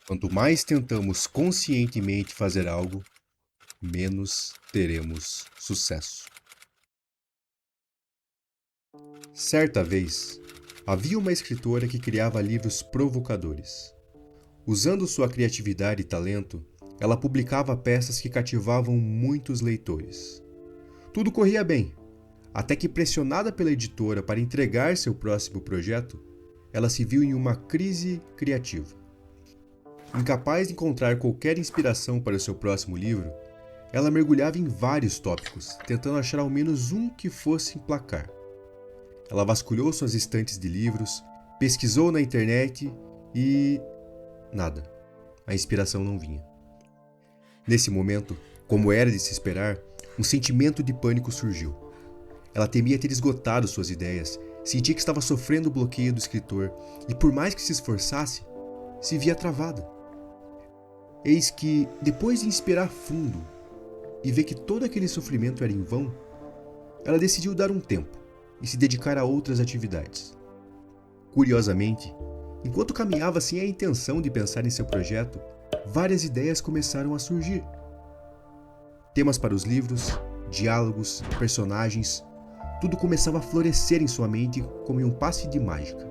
Quanto mais tentamos conscientemente fazer algo, menos teremos sucesso. Certa vez, havia uma escritora que criava livros provocadores. Usando sua criatividade e talento, ela publicava peças que cativavam muitos leitores. Tudo corria bem, até que, pressionada pela editora para entregar seu próximo projeto, ela se viu em uma crise criativa. Incapaz de encontrar qualquer inspiração para o seu próximo livro, ela mergulhava em vários tópicos, tentando achar ao menos um que fosse emplacar. Ela vasculhou suas estantes de livros, pesquisou na internet e... nada. A inspiração não vinha. Nesse momento, como era de se esperar, um sentimento de pânico surgiu. Ela temia ter esgotado suas ideias, sentia que estava sofrendo o bloqueio do escritor e, por mais que se esforçasse, se via travada. Eis que, depois de inspirar fundo e ver que todo aquele sofrimento era em vão, ela decidiu dar um tempo e se dedicar a outras atividades. Curiosamente, enquanto caminhava sem a intenção de pensar em seu projeto, várias ideias começaram a surgir. Temas para os livros, diálogos, personagens, tudo começava a florescer em sua mente como em um passe de mágica.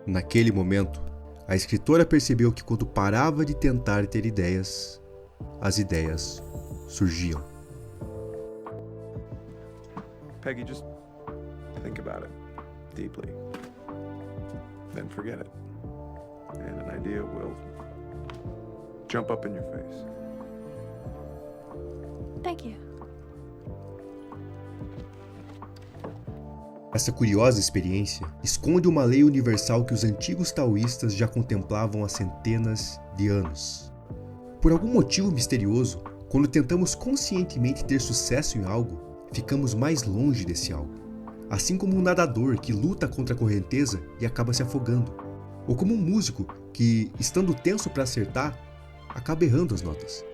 Naquele momento, a escritora percebeu que quando parava de tentar ter ideias, as ideias surgiam. Peggy, just think about it deeply. Then forget it. And an idea will jump up in your face. Thank you. Essa curiosa experiência esconde uma lei universal que os antigos taoístas já contemplavam há centenas de anos. Por algum motivo misterioso, quando tentamos conscientemente ter sucesso em algo, ficamos mais longe desse algo. Assim como um nadador que luta contra a correnteza e acaba se afogando. Ou como um músico que, estando tenso para acertar, acaba errando as notas.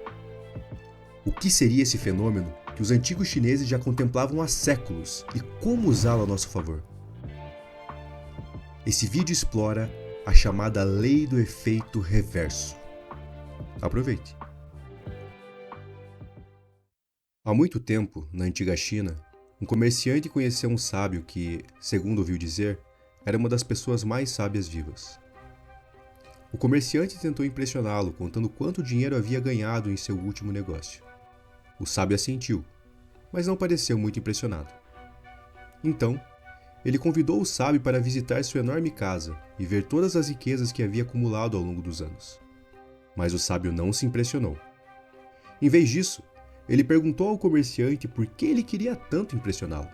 O que seria esse fenômeno que os antigos chineses já contemplavam há séculos e como usá-lo a nosso favor? Esse vídeo explora a chamada lei do efeito reverso. Aproveite! Há muito tempo, na antiga China, um comerciante conheceu um sábio que, segundo ouviu dizer, era uma das pessoas mais sábias vivas. O comerciante tentou impressioná-lo, contando quanto dinheiro havia ganhado em seu último negócio. O sábio assentiu, mas não pareceu muito impressionado. Então, ele convidou o sábio para visitar sua enorme casa e ver todas as riquezas que havia acumulado ao longo dos anos. Mas o sábio não se impressionou. Em vez disso, ele perguntou ao comerciante por que ele queria tanto impressioná-lo.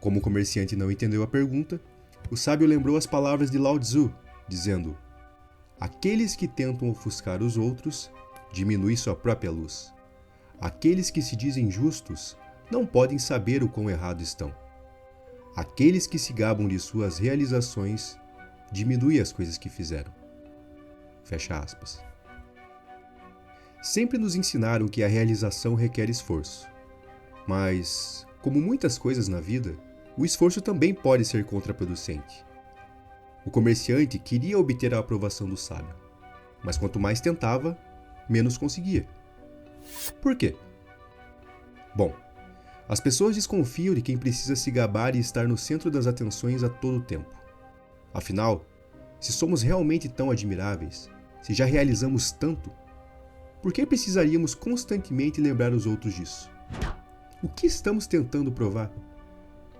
Como o comerciante não entendeu a pergunta, o sábio lembrou as palavras de Lao Tzu, dizendo: "Aqueles que tentam ofuscar os outros diminuem sua própria luz. Aqueles que se dizem justos não podem saber o quão errado estão. Aqueles que se gabam de suas realizações diminuem as coisas que fizeram." Fecha aspas. Sempre nos ensinaram que a realização requer esforço. Mas, como muitas coisas na vida, o esforço também pode ser contraproducente. O comerciante queria obter a aprovação do sábio, mas quanto mais tentava, menos conseguia. Por quê? Bom, as pessoas desconfiam de quem precisa se gabar e estar no centro das atenções a todo tempo. Afinal, se somos realmente tão admiráveis, se já realizamos tanto, por que precisaríamos constantemente lembrar os outros disso? O que estamos tentando provar?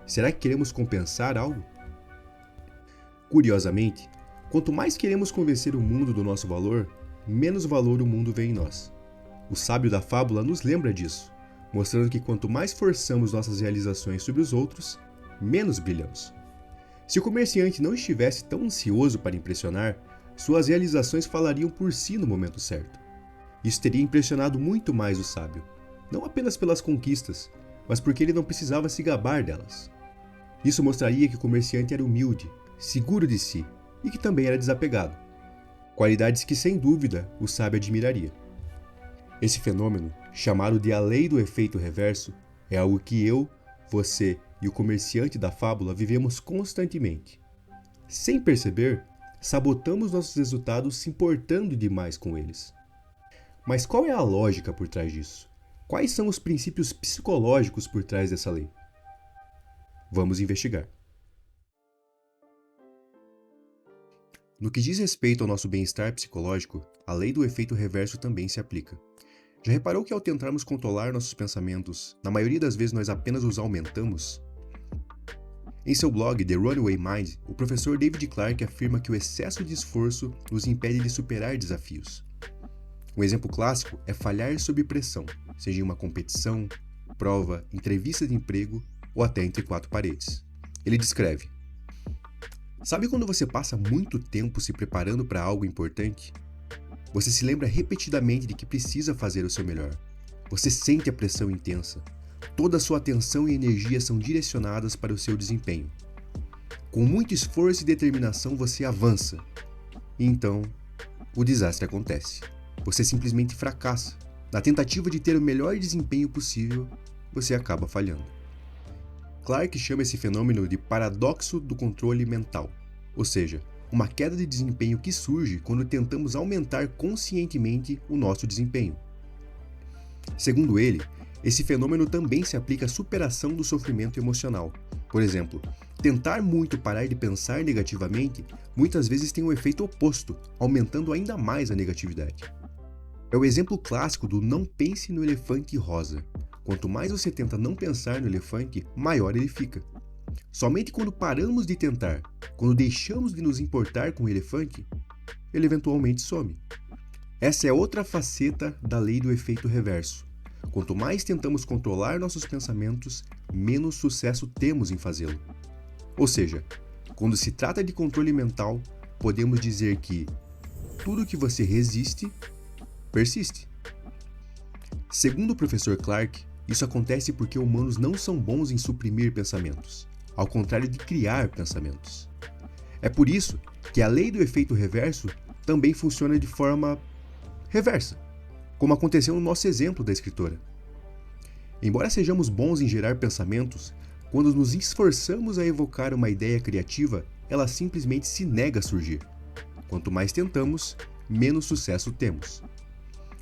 Será que queremos compensar algo? Curiosamente, quanto mais queremos convencer o mundo do nosso valor, menos valor o mundo vê em nós. O sábio da fábula nos lembra disso, mostrando que quanto mais forçamos nossas realizações sobre os outros, menos brilhamos. Se o comerciante não estivesse tão ansioso para impressionar, suas realizações falariam por si no momento certo. Isso teria impressionado muito mais o sábio, não apenas pelas conquistas, mas porque ele não precisava se gabar delas. Isso mostraria que o comerciante era humilde, seguro de si e que também era desapegado. Qualidades que, sem dúvida, o sábio admiraria. Esse fenômeno, chamado de a lei do efeito reverso, é algo que eu, você e o comerciante da fábula vivemos constantemente. Sem perceber, sabotamos nossos resultados se importando demais com eles. Mas qual é a lógica por trás disso? Quais são os princípios psicológicos por trás dessa lei? Vamos investigar. No que diz respeito ao nosso bem-estar psicológico, a lei do efeito reverso também se aplica. Já reparou que ao tentarmos controlar nossos pensamentos, na maioria das vezes nós apenas os aumentamos? Em seu blog The Runaway Mind, o professor David Clarke afirma que o excesso de esforço nos impede de superar desafios. Um exemplo clássico é falhar sob pressão, seja em uma competição, prova, entrevista de emprego ou até entre quatro paredes. Ele descreve: sabe quando você passa muito tempo se preparando para algo importante? Você se lembra repetidamente de que precisa fazer o seu melhor. Você sente a pressão intensa. Toda a sua atenção e energia são direcionadas para o seu desempenho. Com muito esforço e determinação você avança. E então, o desastre acontece. Você simplesmente fracassa. Na tentativa de ter o melhor desempenho possível, você acaba falhando. Clarke chama esse fenômeno de paradoxo do controle mental, ou seja, uma queda de desempenho que surge quando tentamos aumentar conscientemente o nosso desempenho. Segundo ele, esse fenômeno também se aplica à superação do sofrimento emocional. Por exemplo, tentar muito parar de pensar negativamente muitas vezes tem um efeito oposto, aumentando ainda mais a negatividade. É o exemplo clássico do não pense no elefante rosa. Quanto mais você tenta não pensar no elefante, maior ele fica. Somente quando paramos de tentar, quando deixamos de nos importar com o elefante, ele eventualmente some. Essa é outra faceta da lei do efeito reverso. Quanto mais tentamos controlar nossos pensamentos, menos sucesso temos em fazê-lo. Ou seja, quando se trata de controle mental, podemos dizer que tudo que você resiste, persiste. Segundo o professor Clarke, isso acontece porque humanos não são bons em suprimir pensamentos, ao contrário de criar pensamentos. É por isso que a lei do efeito reverso também funciona de forma reversa, como aconteceu no nosso exemplo da escritora. Embora sejamos bons em gerar pensamentos, quando nos esforçamos a evocar uma ideia criativa, ela simplesmente se nega a surgir. Quanto mais tentamos, menos sucesso temos.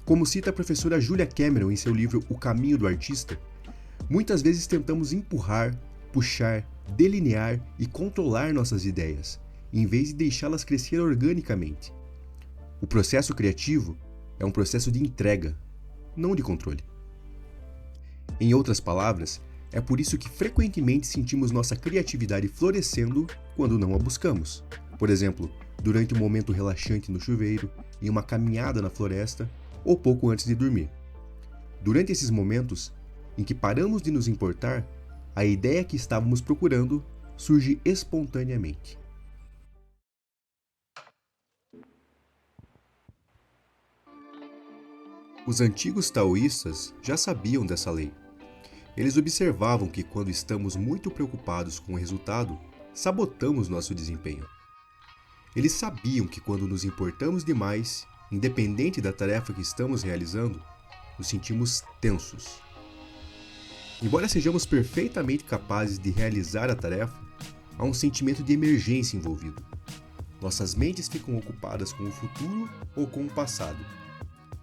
Como cita a professora Julia Cameron em seu livro O Caminho do Artista, muitas vezes tentamos empurrar, puxar, delinear e controlar nossas ideias, em vez de deixá-las crescer organicamente. O processo criativo é um processo de entrega, não de controle. Em outras palavras, é por isso que frequentemente sentimos nossa criatividade florescendo quando não a buscamos. Por exemplo, durante um momento relaxante no chuveiro, em uma caminhada na floresta ou pouco antes de dormir. Durante esses momentos, em que paramos de nos importar, a ideia que estávamos procurando surge espontaneamente. Os antigos taoístas já sabiam dessa lei. Eles observavam que quando estamos muito preocupados com o resultado, sabotamos nosso desempenho. Eles sabiam que quando nos importamos demais, independente da tarefa que estamos realizando, nos sentimos tensos. Embora sejamos perfeitamente capazes de realizar a tarefa, há um sentimento de emergência envolvido. Nossas mentes ficam ocupadas com o futuro ou com o passado.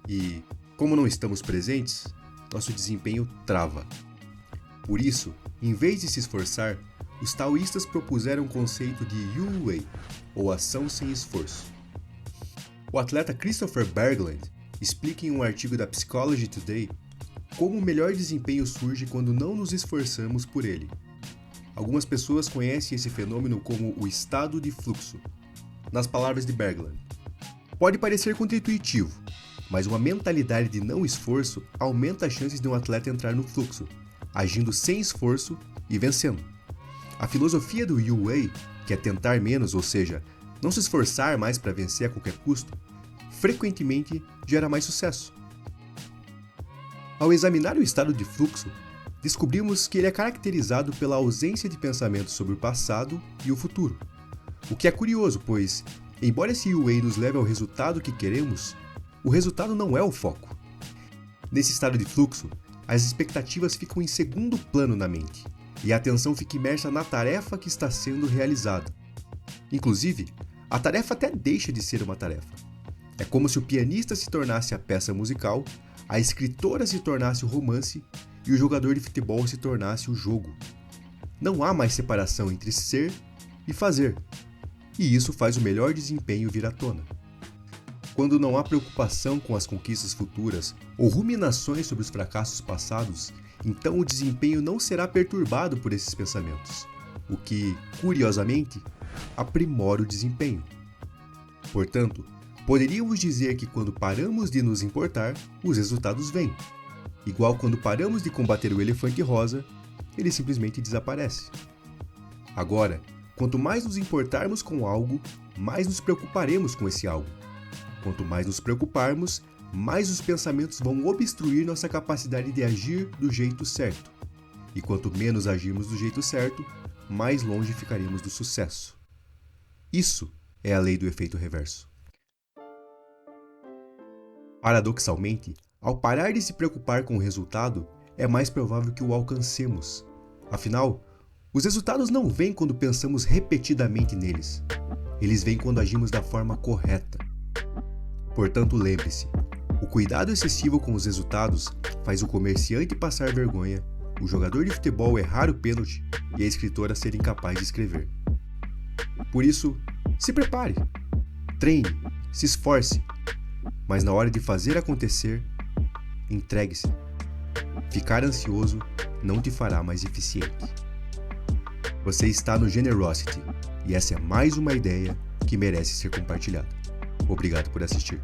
E, como não estamos presentes, nosso desempenho trava. Por isso, em vez de se esforçar, os taoístas propuseram o conceito de Yu Wei, ou ação sem esforço. O atleta Christopher Berglund explica em um artigo da Psychology Today como o melhor desempenho surge quando não nos esforçamos por ele. Algumas pessoas conhecem esse fenômeno como o estado de fluxo. Nas palavras de Berglund, pode parecer contraintuitivo, mas uma mentalidade de não esforço aumenta as chances de um atleta entrar no fluxo, agindo sem esforço e vencendo. A filosofia do Yu Wei, que é tentar menos, ou seja, não se esforçar mais para vencer a qualquer custo, frequentemente gera mais sucesso. Ao examinar o estado de fluxo, descobrimos que ele é caracterizado pela ausência de pensamento sobre o passado e o futuro. O que é curioso, pois, embora esse Yu Wei nos leve ao resultado que queremos, o resultado não é o foco. Nesse estado de fluxo, as expectativas ficam em segundo plano na mente, e a atenção fica imersa na tarefa que está sendo realizada. Inclusive, a tarefa até deixa de ser uma tarefa. É como se o pianista se tornasse a peça musical, a escritora se tornasse o romance e o jogador de futebol se tornasse o jogo. Não há mais separação entre ser e fazer, e isso faz o melhor desempenho vir à tona. Quando não há preocupação com as conquistas futuras ou ruminações sobre os fracassos passados, então o desempenho não será perturbado por esses pensamentos, o que, curiosamente, aprimora o desempenho. Portanto, poderíamos dizer que quando paramos de nos importar, os resultados vêm. Igual quando paramos de combater o elefante rosa, ele simplesmente desaparece. Agora, quanto mais nos importarmos com algo, mais nos preocuparemos com esse algo. Quanto mais nos preocuparmos, mais os pensamentos vão obstruir nossa capacidade de agir do jeito certo. E quanto menos agirmos do jeito certo, mais longe ficaremos do sucesso. Isso é a lei do efeito reverso. Paradoxalmente, ao parar de se preocupar com o resultado, é mais provável que o alcancemos. Afinal, os resultados não vêm quando pensamos repetidamente neles. Eles vêm quando agimos da forma correta. Portanto, lembre-se, o cuidado excessivo com os resultados faz o comerciante passar vergonha, o jogador de futebol errar o pênalti e a escritora ser incapaz de escrever. Por isso, se prepare, treine, se esforce, mas na hora de fazer acontecer, entregue-se. Ficar ansioso não te fará mais eficiente. Você está no Generosity e essa é mais uma ideia que merece ser compartilhada. Obrigado por assistir.